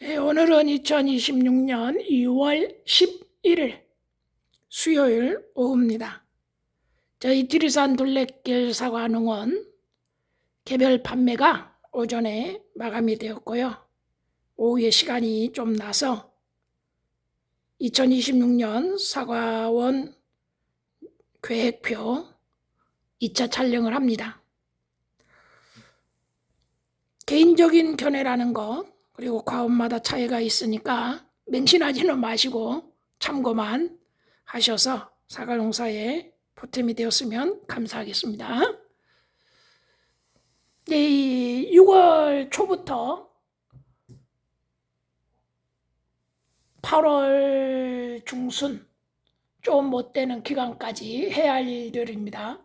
오늘은 2026년 2월 11일 수요일 오후입니다. 저희 지리산 둘레길 사과농원 개별 판매가 오전에 마감이 되었고요. 오후에 시간이 좀 나서 2026년 사과원 계획표 2차 촬영을 합니다. 개인적인 견해라는 거, 그리고 과업마다 차이가 있으니까 맹신하지는 마시고 참고만 하셔서 사과농사에 보탬이 되었으면 감사하겠습니다. 네, 6월 초부터 8월 중순 좀 못 되는 기간까지 해야 할 일들입니다.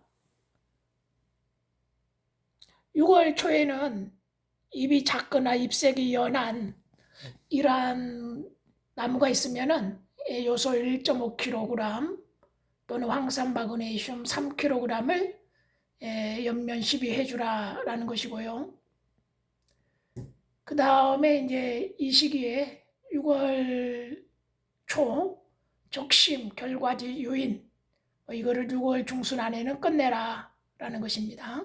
6월 초에는 잎이 작거나 잎색이 연한 이러한 나무가 있으면은 요소 1.5kg 또는 황산 마그네슘 3kg을 연면 시비해 주라라는 것이고요. 그 다음에 이제 이 시기에 6월 초 적심, 결과지, 유인 이거를 6월 중순 안에는 끝내라라는 것입니다.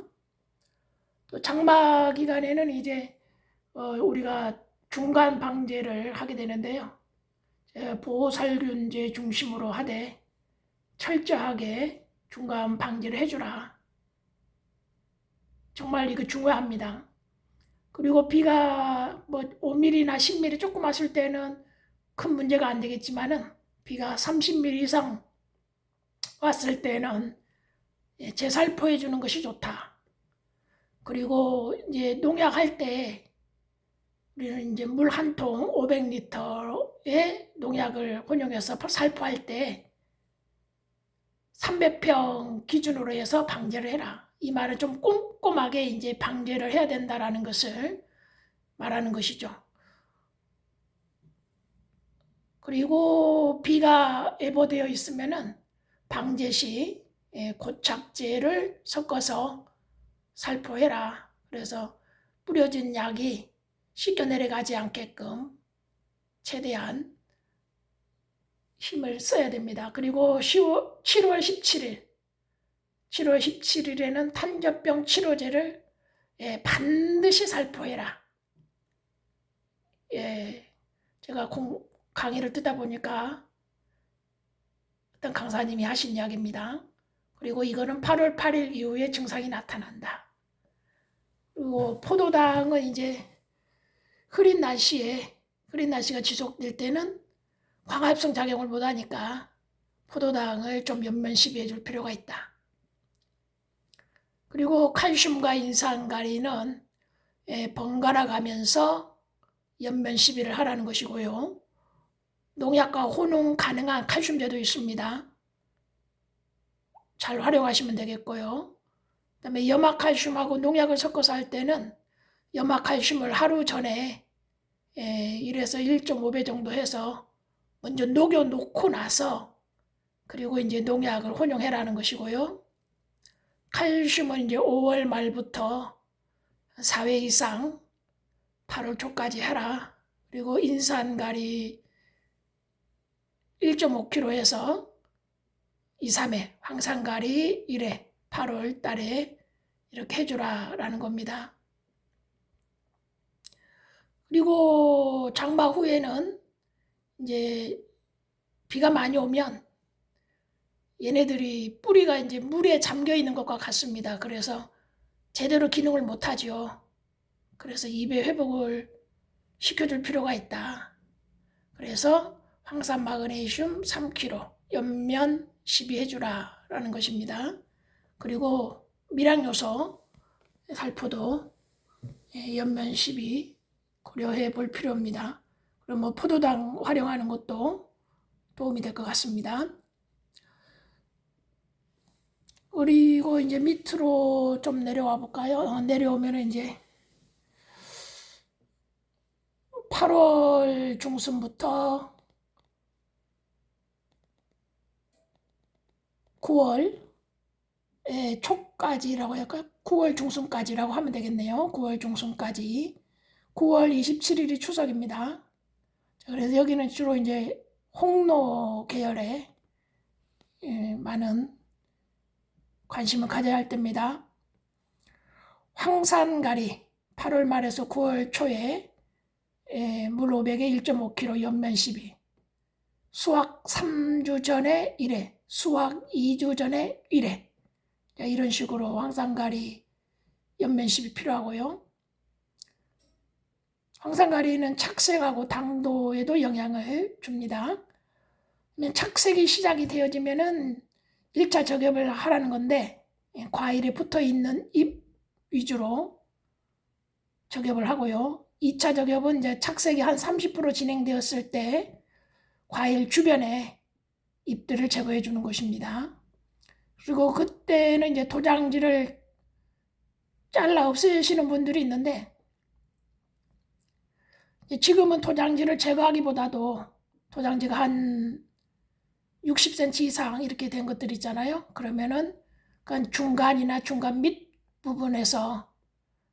또 장마 기간에는 이제 우리가 중간 방제를 하게 되는데요. 보호살균제 중심으로 하되 철저하게 중간 방제를 해주라. 정말 이거 중요합니다. 그리고 비가 뭐 5mm나 10mm 조금 왔을 때는 큰 문제가 안 되겠지만은 비가 30mm 이상 왔을 때는 재살포해 주는 것이 좋다. 그리고 이제 농약할 때 우리는 이제 물 한 통 500리터에 농약을 혼용해서 살포할 때 300평 기준으로 해서 방제를 해라. 이 말은 좀 꼼꼼하게 이제 방제를 해야 된다라는 것을 말하는 것이죠. 그리고 비가 예보되어 있으면은 방제 시 고착제를 섞어서 살포해라. 그래서 뿌려진 약이 씻겨 내려가지 않게끔 최대한 힘을 써야 됩니다. 그리고 7월 17일에는 탄저병 치료제를 반드시 살포해라. 제가 강의를 듣다 보니까 어떤 강사님이 하신 이야기입니다. 그리고 이거는 8월 8일 이후에 증상이 나타난다. 그리고 포도당은 이제 흐린 날씨가 지속될 때는 광합성 작용을 못하니까 포도당을 좀 연면 시비해 줄 필요가 있다. 그리고 칼슘과 인산가리는 번갈아 가면서 연면 시비를 하라는 것이고요. 농약과 혼용 가능한 칼슘제도 있습니다. 잘 활용하시면 되겠고요. 그다음에 염화칼슘하고 농약을 섞어서 할 때는 염화칼슘을 하루 전에 1에서 1.5배 정도 해서 먼저 녹여 놓고 나서 그리고 이제 농약을 혼용해라는 것이고요. 칼슘은 이제 5월 말부터 4회 이상 8월 초까지 해라. 그리고 인산가리 1.5kg 해서 2, 3회, 황산가리 1회 8월 달에 이렇게 해주라라는 겁니다. 그리고 장마 후에는 이제 비가 많이 오면 얘네들이 뿌리가 이제 물에 잠겨 있는 것과 같습니다. 그래서 제대로 기능을 못하죠. 그래서 잎의 회복을 시켜줄 필요가 있다. 그래서 황산 마그네슘 3kg, 연면 시비해주라 라는 것입니다. 그리고 밀양요소 살포도 연면 시비 고려해 볼 필요입니다. 그럼 뭐 포도당 활용하는 것도 도움이 될 것 같습니다. 그리고 이제 밑으로 좀 내려와 볼까요? 내려오면 이제 8월 중순부터 9월 초까지라고 할까요? 9월 중순까지라고 하면 되겠네요. 9월 중순까지. 9월 27일이 추석입니다. 그래서 여기는 주로 이제 홍로 계열에 많은 관심을 가져야 할 때입니다. 황산가리 8월 말에서 9월 초에 물 500에 1.5kg 연면 12. 수확 3주 전에 1회, 수확 2주 전에 1회. 이런 식으로 황산가리 연면 10이 필요하고요. 황산가리는 착색하고 당도에도 영향을 줍니다. 착색이 시작이 되어지면은 1차 저격을 하라는 건데 과일에 붙어있는 잎 위주로 저격을 하고요. 2차 저격은 이제 착색이 한 30% 진행되었을 때 과일 주변에 잎들을 제거해 주는 것입니다. 그리고 그때는 이제 도장지를 잘라 없애시는 분들이 있는데 지금은 도장지를 제거하기보다도 도장지가 한 60cm 이상 이렇게 된 것들 있잖아요. 그러면은 그 중간이나 중간 밑 부분에서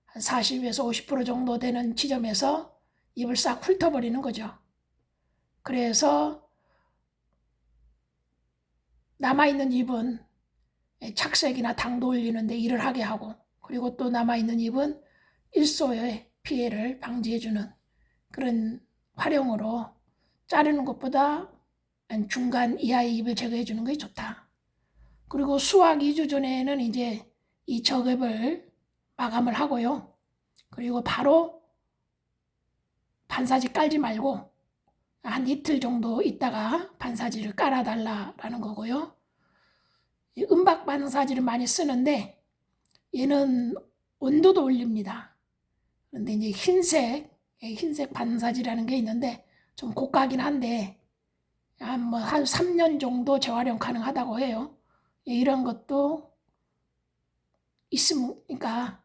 한 40에서 50% 정도 되는 지점에서 잎을 싹 훑어버리는 거죠. 그래서 남아있는 잎은 착색이나 당도 올리는데 일을 하게 하고, 그리고 또 남아있는 잎은 일소의 피해를 방지해주는 그런 활용으로 자르는 것보다 중간 이하의 잎을 제거해주는 것이 좋다. 그리고 수확 2주 전에는 이제 이 저ገብ을 마감을 하고요. 그리고 바로 반사지 깔지 말고 한 이틀 정도 있다가 반사지를 깔아달라라는 거고요. 은박 반사지를 많이 쓰는데 얘는 온도도 올립니다. 그런데 이제 흰색 반사지라는 게 있는데 좀 고가긴 한데 한 3년 정도 재활용 가능하다고 해요. 이런 것도 있으니까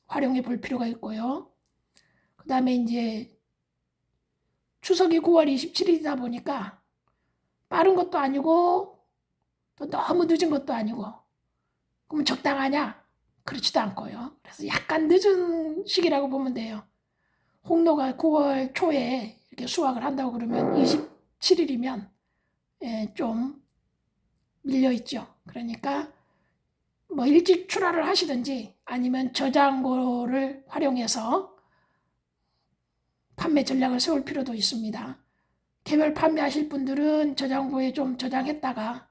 활용해 볼 필요가 있고요. 그 다음에 이제 추석이 9월 27일이다 보니까 빠른 것도 아니고 또 너무 늦은 것도 아니고 그럼 적당하냐? 그렇지도 않고요. 그래서 약간 늦은 시기라고 보면 돼요. 홍로가 9월 초에 이렇게 수확을 한다고 그러면 27일이면 좀 밀려있죠. 그러니까 뭐 일찍 출하를 하시든지 아니면 저장고를 활용해서 판매 전략을 세울 필요도 있습니다. 개별 판매하실 분들은 저장고에 좀 저장했다가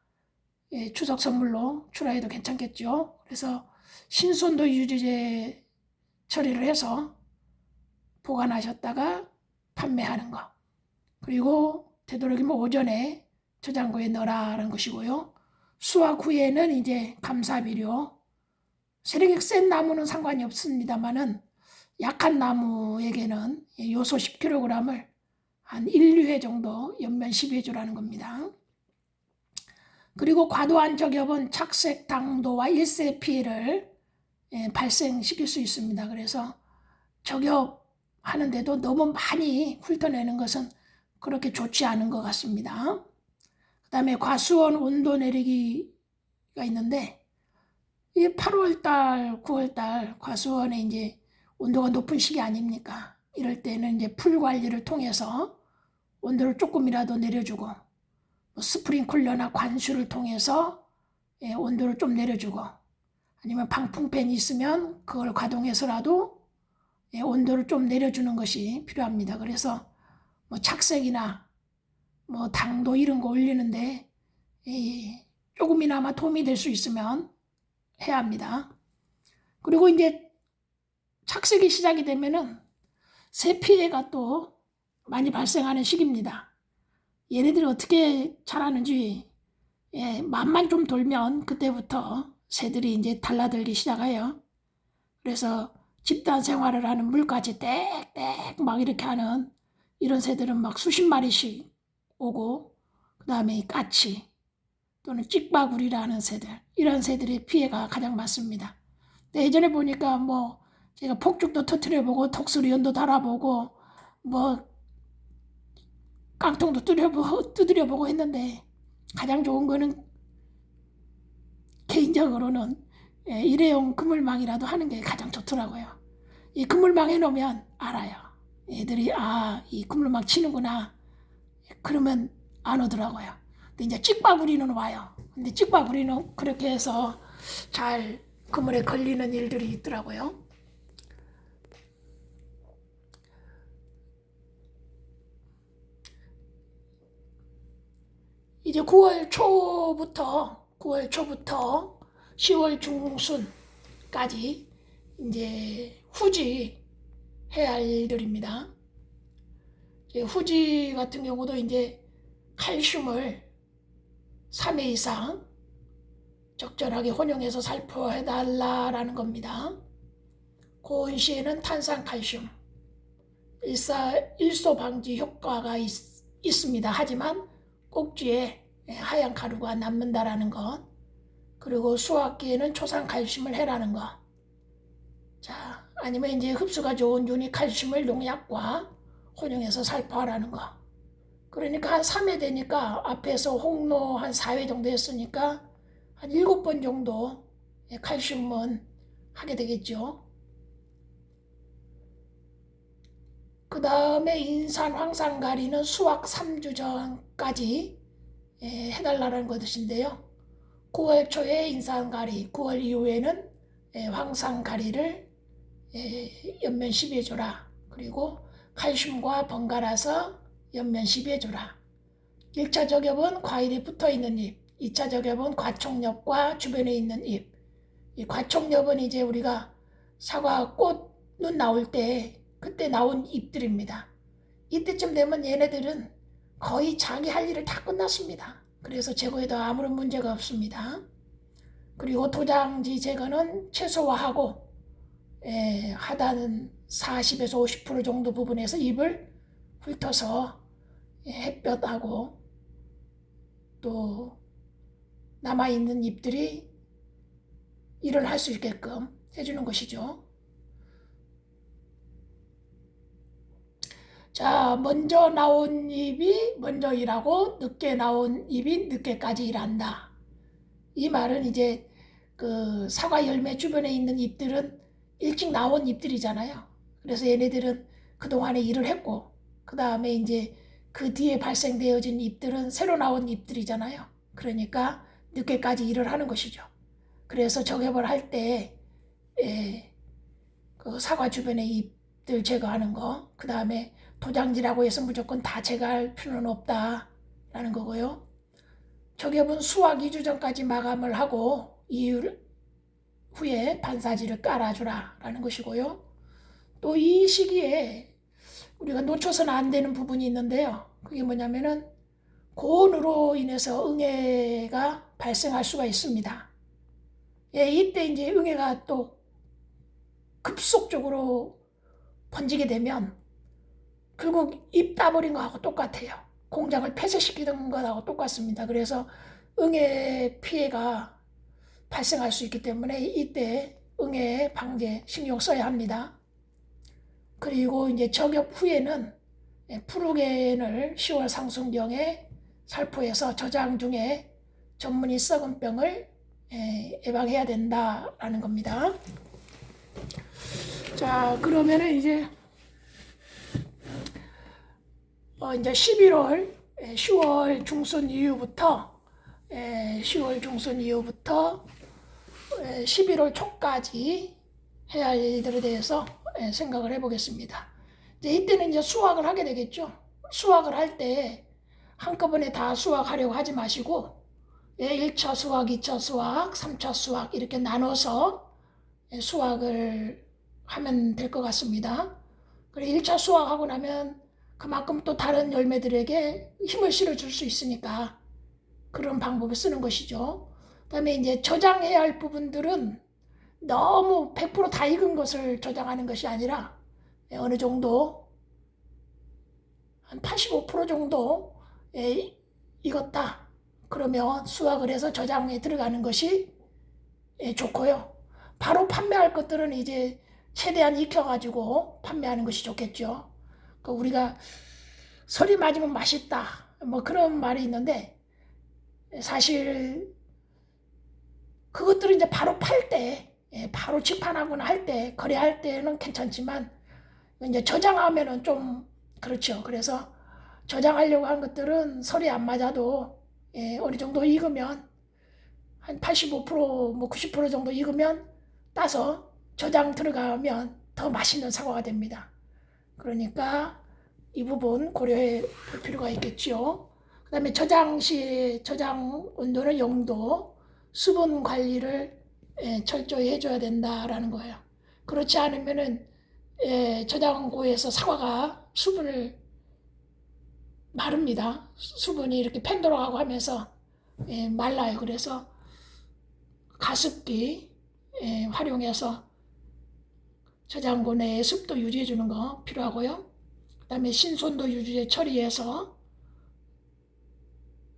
추석 선물로 출하해도 괜찮겠죠. 그래서 신선도 유지제 처리를 해서 보관하셨다가 판매하는 거. 그리고 되도록이면 오전에 저장고에 넣으라는 것이고요. 수확 후에는 이제 감사비료. 세력이 센 나무는 상관이 없습니다만은 약한 나무에게는 요소 10kg을 한 1, 2회 정도 연면 12회 주라는 겁니다. 그리고 과도한 저격은 착색 당도와 일세 피해를 발생시킬 수 있습니다. 그래서 저격하는데도 너무 많이 훑어내는 것은 그렇게 좋지 않은 것 같습니다. 그 다음에 과수원 온도 내리기가 있는데 이 8월달, 9월달 과수원에 이제 온도가 높은 시기 아닙니까? 이럴 때는 이제 풀 관리를 통해서 온도를 조금이라도 내려주고 뭐 스프링클러나 관수를 통해서 온도를 좀 내려주고 아니면 방풍팬이 있으면 그걸 가동해서라도 온도를 좀 내려주는 것이 필요합니다. 그래서 뭐 착색이나 뭐 당도 이런 거 올리는데 조금이나마 도움이 될 수 있으면 해야 합니다. 그리고 이제 착색이 시작이 되면은 새 피해가 또 많이 발생하는 시기입니다. 얘네들이 어떻게 자라는지 맛만 좀 돌면 그때부터 새들이 이제 달라들기 시작해요. 그래서 집단 생활을 하는 물가지 땡땡 막 이렇게 하는 이런 새들은 막 수십 마리씩 오고 그 다음에 까치 또는 찍바구리라는 새들 이런 새들의 피해가 가장 많습니다. 예전에 보니까 뭐 제가 폭죽도 터트려보고 독수리연도 달아보고 뭐 깡통도 두드려보고 했는데 가장 좋은 거는 개인적으로는 일회용 그물망이라도 하는 게 가장 좋더라고요. 이 그물망 해놓으면 알아요. 애들이 이 그물망 치는구나. 그러면 안 오더라고요. 근데 이제 찍바구리는 와요. 근데 찍바구리는 그렇게 해서 잘 그물에 걸리는 일들이 있더라고요. 이제 9월 초부터 10월 중순까지 이제 후지 해야 할 일들입니다. 이제 후지 같은 경우도 이제 칼슘을 3회 이상 적절하게 혼용해서 살포해달라라는 겁니다. 고온 시에는 탄산칼슘, 일소 방지 효과가 있습니다. 하지만 꼭지에 하얀 가루가 남는다라는 것, 그리고 수확기에는 초산칼슘을 해라는 것. 자, 아니면 이제 흡수가 좋은 유니칼슘을 농약과 혼용해서 살포하라는 것. 그러니까 한 3회 되니까 앞에서 홍로 한 4회 정도 했으니까 한 7번 정도 칼슘은 하게 되겠죠. 그 다음에 인산 황산가리는 수확 3주 전까지 해달라는 것인데요. 9월 초에 인산가리, 9월 이후에는 황산가리를 연면 10여 줘라. 그리고 칼슘과 번갈아서 연면 10여 줘라. 1차 적엽은 과일이 붙어있는 잎, 2차 적엽은 과촉엽과 주변에 있는 잎. 이 과촉엽은 이제 우리가 사과 꽃눈 나올 때 그때 나온 잎들입니다. 이때쯤 되면 얘네들은 거의 자기 할 일을 다 끝났습니다. 그래서 제거해도 아무런 문제가 없습니다. 그리고 도장지 제거는 최소화하고 하단 40에서 50% 정도 부분에서 잎을 훑어서 햇볕하고 또 남아있는 잎들이 일을 할 수 있게끔 해주는 것이죠. 자, 먼저 나온 잎이 먼저 일하고 늦게 나온 잎이 늦게까지 일한다. 이 말은 이제 그 사과 열매 주변에 있는 잎들은 일찍 나온 잎들이잖아요. 그래서 얘네들은 그동안에 일을 했고, 그 다음에 이제 그 뒤에 발생되어진 잎들은 새로 나온 잎들이잖아요. 그러니까 늦게까지 일을 하는 것이죠. 그래서 적엽을 할 때 그 사과 주변의 잎들 제거하는 거, 그 다음에 도장지라고 해서 무조건 다 제거할 필요는 없다라는 거고요. 적엽은 수확 2주 전까지 마감을 하고 이후 후에 반사지를 깔아주라라는 것이고요. 또 이 시기에 우리가 놓쳐서는 안 되는 부분이 있는데요. 그게 뭐냐면은 고온으로 인해서 응애가 발생할 수가 있습니다. 이때 이제 응애가 또 급속적으로 번지게 되면 결국 잎 따버린 거하고 똑같아요. 공장을 폐쇄시키는 것하고 똑같습니다. 그래서 응애 피해가 발생할 수 있기 때문에 이때 응애 방제 신경 써야 합니다. 그리고 이제 적엽 후에는 프루겐을 10월 상순경에 살포해서 저장 중에 전문이 썩은 병을 예방해야 된다라는 겁니다. 자, 그러면은 이제 11월 10월 중순 이후부터 11월 초까지 해야 할 일들에 대해서 생각을 해보겠습니다. 이제 이때는 이제 수확을 하게 되겠죠. 수확을 할 때 한꺼번에 다 수확하려고 하지 마시고 1차 수확, 2차 수확, 3차 수확 이렇게 나눠서 수확을 하면 될 것 같습니다. 그리고 1차 수확하고 나면 그만큼 또 다른 열매들에게 힘을 실어줄 수 있으니까 그런 방법을 쓰는 것이죠. 그다음에 이제 저장해야 할 부분들은 너무 100% 다 익은 것을 저장하는 것이 아니라 어느 정도 한 85% 정도 익었다. 그러면 수확을 해서 저장에 들어가는 것이 좋고요. 바로 판매할 것들은 이제 최대한 익혀가지고 판매하는 것이 좋겠죠. 우리가 설이 맞으면 맛있다 뭐 그런 말이 있는데 사실 그것들은 이제 바로 팔 때 바로 직판하거나 할 때 거래할 때는 괜찮지만 이제 저장하면은 좀 그렇죠. 그래서 저장하려고 한 것들은 설이 안 맞아도 어느 정도 익으면 한 85%뭐 90% 정도 익으면 따서 저장 들어가면 더 맛있는 사과가 됩니다. 그러니까 이 부분 고려해 볼 필요가 있겠죠. 그 다음에 저장 시 저장 온도는 0도, 수분 관리를 철저히 해줘야 된다라는 거예요. 그렇지 않으면은 저장고에서 사과가 수분을 마릅니다. 수분이 이렇게 팬 돌아가고 하면서 말라요. 그래서 가습기 활용해서 저장고 내에 습도 유지해 주는 거 필요하고요. 그 다음에 신선도 유지에 처리해서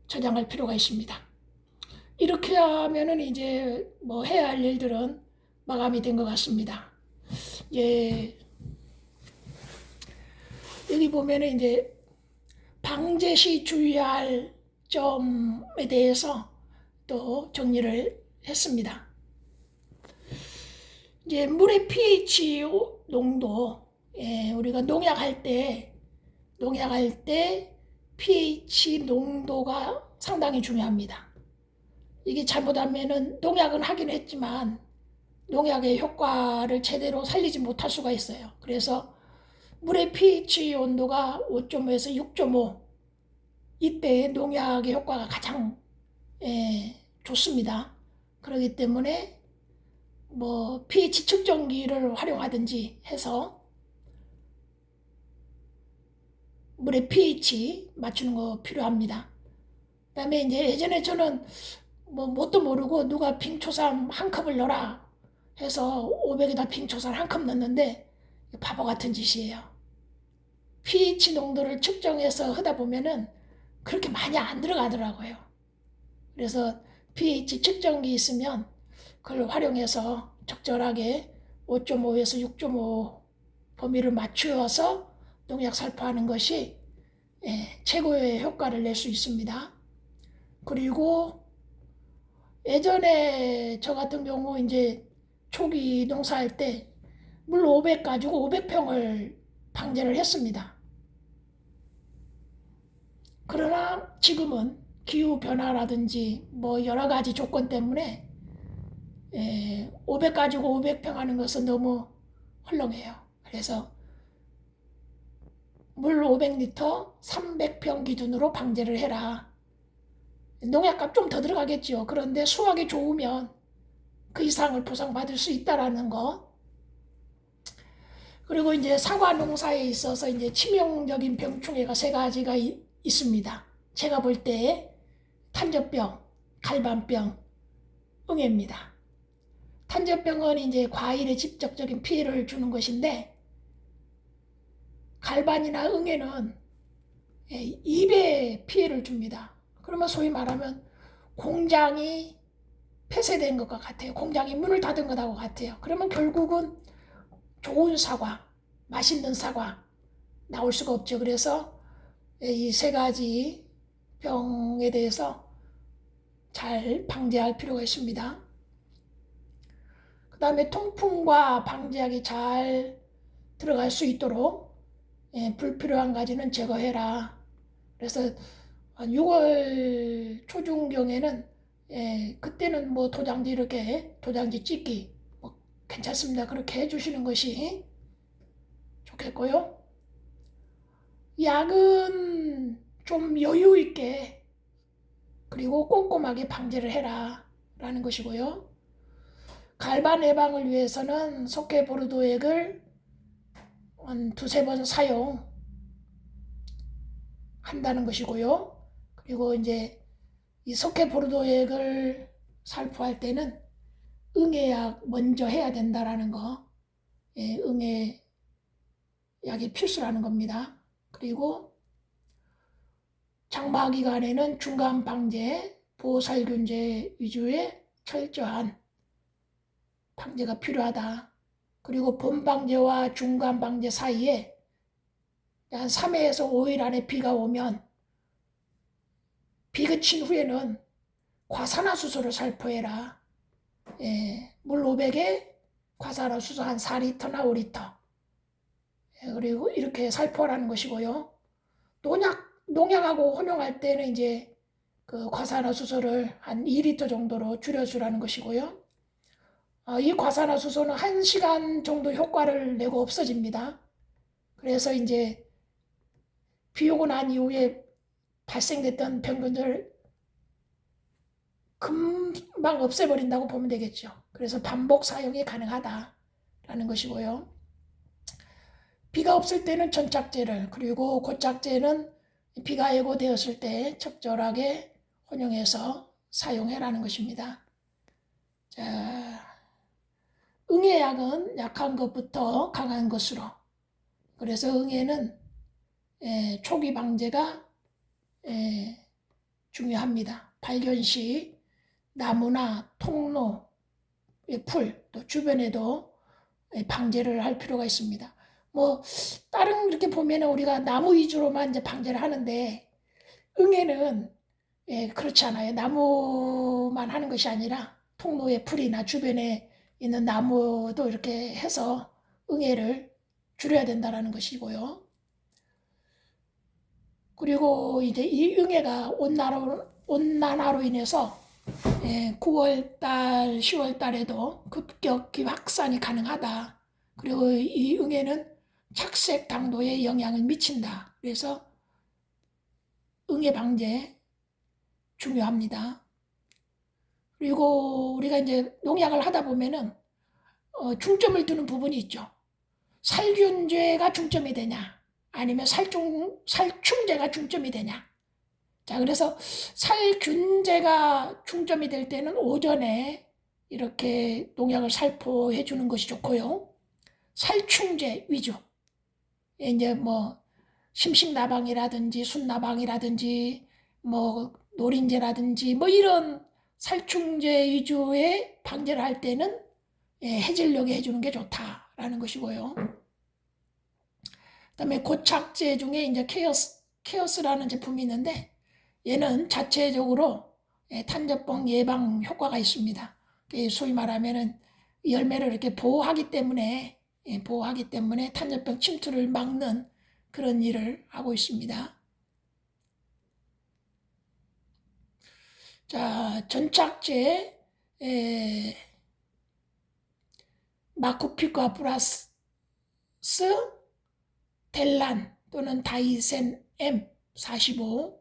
저장할 필요가 있습니다. 이렇게 하면은 이제 뭐 해야 할 일들은 마감이 된 것 같습니다. 예, 여기 보면은 이제 방제 시 주의해야 할 점에 대해서 또 정리를 했습니다. 이제 물의 pH 농도, 우리가 농약할 때 pH 농도가 상당히 중요합니다. 이게 잘못하면은 농약은 하긴 했지만 농약의 효과를 제대로 살리지 못할 수가 있어요. 그래서 물의 pH 온도가 5.5에서 6.5 이때 농약의 효과가 가장 좋습니다. 그렇기 때문에 뭐 pH 측정기를 활용하든지 해서 물의 pH 맞추는 거 필요합니다. 그다음에 이제 예전에 저는 뭐 뭣도 모르고 누가 빙초산 한 컵을 넣어라 해서 500에다 빙초산 한 컵 넣었는데 바보 같은 짓이에요. pH 농도를 측정해서 하다 보면은 그렇게 많이 안 들어가더라고요. 그래서 pH 측정기 있으면 그걸 활용해서 적절하게 5.5에서 6.5 범위를 맞추어서 농약 살포하는 것이 최고의 효과를 낼 수 있습니다. 그리고 예전에 저 같은 경우 이제 초기 농사할 때 물 500 가지고 500평을 방제를 했습니다. 그러나 지금은 기후 변화라든지 뭐 여러 가지 조건 때문에 500 가지고 500평 하는 것은 너무 헐렁해요. 그래서 물 500리터 300평 기준으로 방제를 해라. 농약값 좀 더 들어가겠죠. 그런데 수확이 좋으면 그 이상을 보상받을 수 있다라는 거. 그리고 이제 사과 농사에 있어서 이제 치명적인 병충해가 3가지가 있습니다. 제가 볼 때 탄저병, 갈반병, 응애입니다. 탄저병은 이제 과일에 직접적인 피해를 주는 것인데 갈반이나 응애는 입에 피해를 줍니다. 그러면 소위 말하면 공장이 폐쇄된 것과 같아요. 공장이 문을 닫은 것하고 같아요. 그러면 결국은 좋은 사과, 맛있는 사과 나올 수가 없죠. 그래서 이 3가지 병에 대해서 잘 방제할 필요가 있습니다. 그 다음에 통풍과 방제약이 잘 들어갈 수 있도록 불필요한 가지는 제거해라. 그래서 한 6월 초중경에는 그때는 뭐 도장지 이렇게 도장지 찍기 뭐 괜찮습니다. 그렇게 해주시는 것이 좋겠고요. 약은 좀 여유 있게 그리고 꼼꼼하게 방제를 해라 라는 것이고요. 갈반 예방을 위해서는 속해보르도액을 한 2-3번 사용한다는 것이고요. 그리고 이제 이 속해보르도액을 살포할 때는 응애약 먼저 해야 된다라는 거. 응애약이 필수라는 겁니다. 그리고 장마 기간에는 중간 방제, 보살균제 위주의 철저한 방제가 필요하다. 그리고 본 방제와 중간 방제 사이에 한 3회에서 5일 안에 비가 오면 비 그친 후에는 과산화수소를 살포해라. 물 500에 과산화수소 한 4리터나 5리터 그리고 이렇게 살포하라는 것이고요. 농약하고 혼용할 때는 이제 그 과산화수소를 한 2리터 정도로 줄여주라는 것이고요. 이 과산화수소는 1시간 정도 효과를 내고 없어집니다. 그래서 이제 비 오고 난 이후에 발생됐던 병균들 금방 없애버린다고 보면 되겠죠. 그래서 반복 사용이 가능하다라는 것이고요. 비가 없을 때는 전착제를, 그리고 고착제는 비가 예고되었을 때 적절하게 혼용해서 사용해라는 것입니다. 자, 응애약은 약한 것부터 강한 것으로. 그래서 응애는 초기 방제가 중요합니다. 발견 시 나무나 통로의 풀, 또 주변에도 방제를 할 필요가 있습니다. 뭐 다른 이렇게 보면 우리가 나무 위주로만 이제 방제를 하는데 응애는 그렇지 않아요. 나무만 하는 것이 아니라 통로의 풀이나 주변에 있는 나무도 이렇게 해서 응애를 줄여야 된다는 것이고요. 그리고 이제 이 응애가 온난화로 인해서 9월달, 10월달에도 급격히 확산이 가능하다. 그리고 이 응애는 착색 당도에 영향을 미친다. 그래서 응애 방제 중요합니다. 그리고 우리가 이제 농약을 하다 보면은 중점을 두는 부분이 있죠. 살균제가 중점이 되냐, 아니면 살충제가 중점이 되냐. 자, 그래서 살균제가 중점이 될 때는 오전에 이렇게 농약을 살포해 주는 것이 좋고요. 살충제 위주. 이제 뭐 심식나방이라든지 순나방이라든지 뭐 노린재라든지 뭐 이런 살충제 위주의 방제를 할 때는 해질녘에 해주는 게 좋다라는 것이고요. 그다음에 고착제 중에 이제 케어스라는 제품이 있는데 얘는 자체적으로 탄저병 예방 효과가 있습니다. 소위 말하면은 열매를 이렇게 보호하기 때문에 탄저병 침투를 막는 그런 일을 하고 있습니다. 자, 전착제 마코피과 플러스 델란 또는 다이센 M45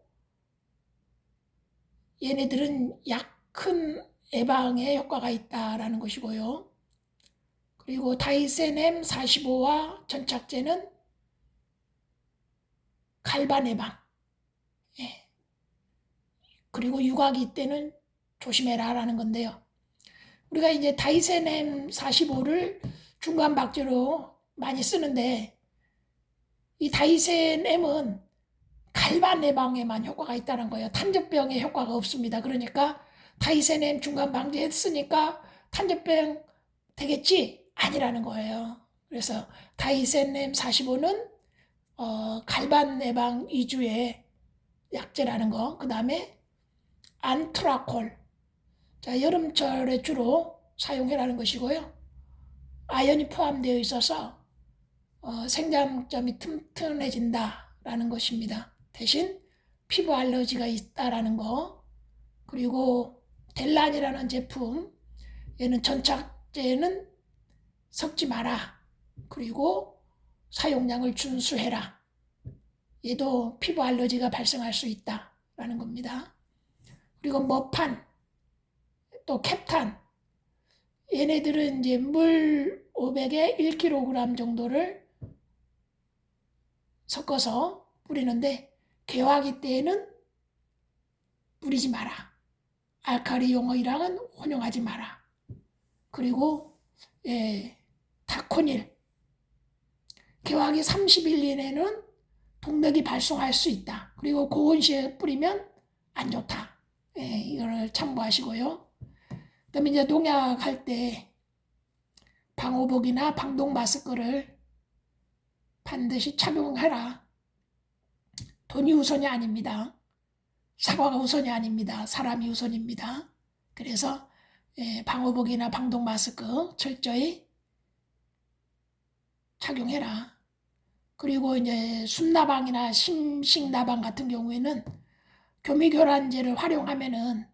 얘네들은 약 큰 예방에 효과가 있다라는 것이고요. 그리고 다이센 M45와 전착제는 갈반 예방. 그리고 육아기 때는 조심해라라는 건데요. 우리가 이제 다이센 M45를 중간 박제로 많이 쓰는데 이 다이센 M은 갈반 예방에만 효과가 있다는 거예요. 탄저병에 효과가 없습니다. 그러니까 다이센 M 중간 방제했으니까 탄저병 되겠지? 아니라는 거예요. 그래서 다이센 M45는 갈반 예방 위주의 약제라는 거. 그 다음에 안트라콜. 자, 여름철에 주로 사용해라는 것이고요. 아연이 포함되어 있어서 생장점이 튼튼해진다라는 것입니다. 대신 피부 알러지가 있다라는 거. 그리고 델란이라는 제품, 얘는 전착제는 섞지 마라. 그리고 사용량을 준수해라. 얘도 피부 알러지가 발생할 수 있다라는 겁니다. 그리고 머판, 또 캡탄, 얘네들은 이제 물 500에 1kg 정도를 섞어서 뿌리는데 개화기 때에는 뿌리지 마라. 알칼리 용어이랑은 혼용하지 마라. 그리고 다코닐, 개화기 30일 이내는 동맥이 발송할 수 있다. 그리고 고온시에 뿌리면 안 좋다. 이거를 참고하시고요. 그다음에 이제 농약할 때 방호복이나 방독 마스크를 반드시 착용해라. 돈이 우선이 아닙니다. 사과가 우선이 아닙니다. 사람이 우선입니다. 그래서 방호복이나 방독 마스크 철저히 착용해라. 그리고 이제 순나방이나 심식나방 같은 경우에는 교미교란제를 활용하면은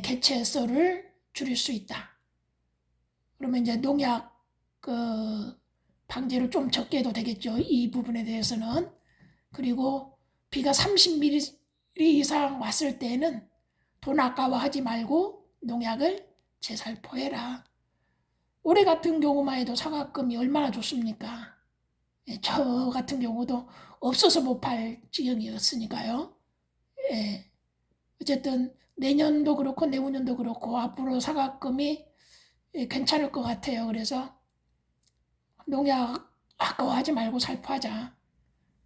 개체수를 줄일 수 있다. 그러면 이제 농약 방제를 좀 적게 해도 되겠죠. 이 부분에 대해서는. 그리고 비가 30mm 이상 왔을 때는 돈 아까워하지 말고 농약을 재살포해라. 올해 같은 경우만 해도 사과금이 얼마나 좋습니까? 저 같은 경우도 없어서 못 팔 지경이었으니까요. 예. 어쨌든 내년도 그렇고 내후년도 그렇고 앞으로 사과금이 괜찮을 것 같아요. 그래서 농약 아까워하지 말고 살포하자.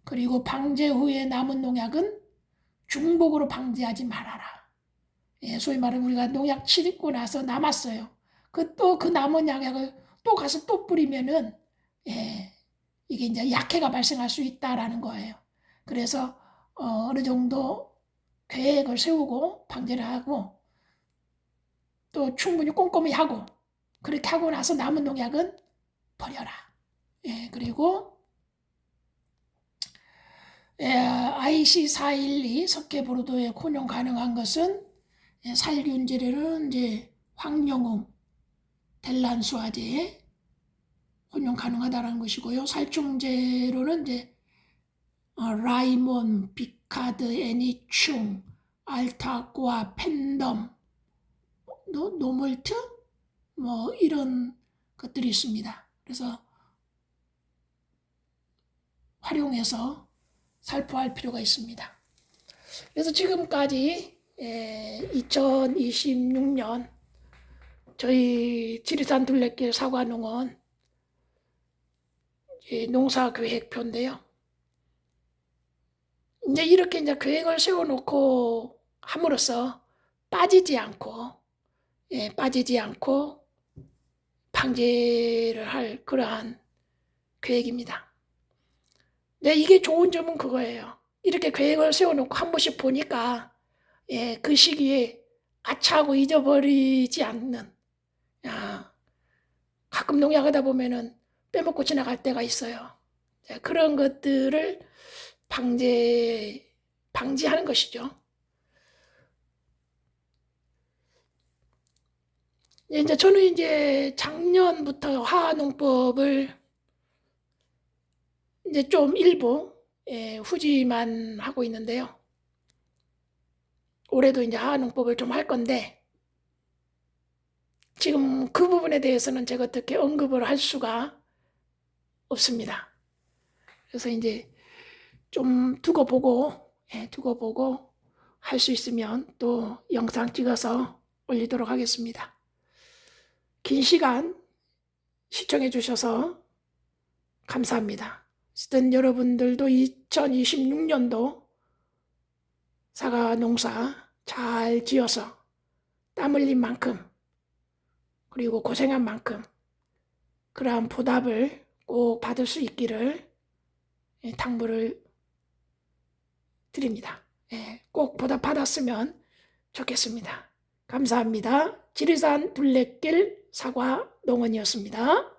그리고 방제 후에 남은 농약은 중복으로 방제하지 말아라. 소위 말하면 우리가 농약 치고 나서 남았어요. 그 남은 농약을 또 가서 또 뿌리면은 이게 이제 약해가 발생할 수 있다라는 거예요. 그래서 어느 정도 계획을 세우고 방제를 하고 또 충분히 꼼꼼히 하고 그렇게 하고 나서 남은 농약은 버려라. 그리고 IC412 석회보르도에 혼용 가능한 것은 살균제로는 이제 황영웅, 델란수아제 혼용 가능하다는 것이고요. 살충제로는 이제 라이몬, 비카드, 애니충, 알타코아, 팬덤, 노멀트 뭐 이런 것들이 있습니다. 그래서 활용해서 살포할 필요가 있습니다. 그래서 지금까지 2026년 저희 지리산 둘레길 사과농원 농사계획표인데요. 이제 이렇게 이제 계획을 세워놓고 함으로써 빠지지 않고 방제를 할 그러한 계획입니다. 네, 이게 좋은 점은 그거예요. 이렇게 계획을 세워놓고 한 번씩 보니까 그 시기에 아차하고 잊어버리지 않는 가끔 농약하다 보면은 빼먹고 지나갈 때가 있어요. 그런 것들을 방지하는 것이죠. 이제 저는 이제 작년부터 화농법을 이제 좀 일부 후지만 하고 있는데요. 올해도 이제 화농법을 좀 할 건데 지금 그 부분에 대해서는 제가 어떻게 언급을 할 수가 없습니다. 그래서 이제 좀 두고 보고 할 수 있으면 또 영상 찍어서 올리도록 하겠습니다. 긴 시간 시청해 주셔서 감사합니다. 어쨌든 여러분들도 2026년도 사과 농사 잘 지어서 땀 흘린 만큼 그리고 고생한 만큼 그러한 보답을 꼭 받을 수 있기를 당부를 드립니다. 꼭 보답받았으면 좋겠습니다. 감사합니다. 지리산 둘레길 사과 농원이었습니다.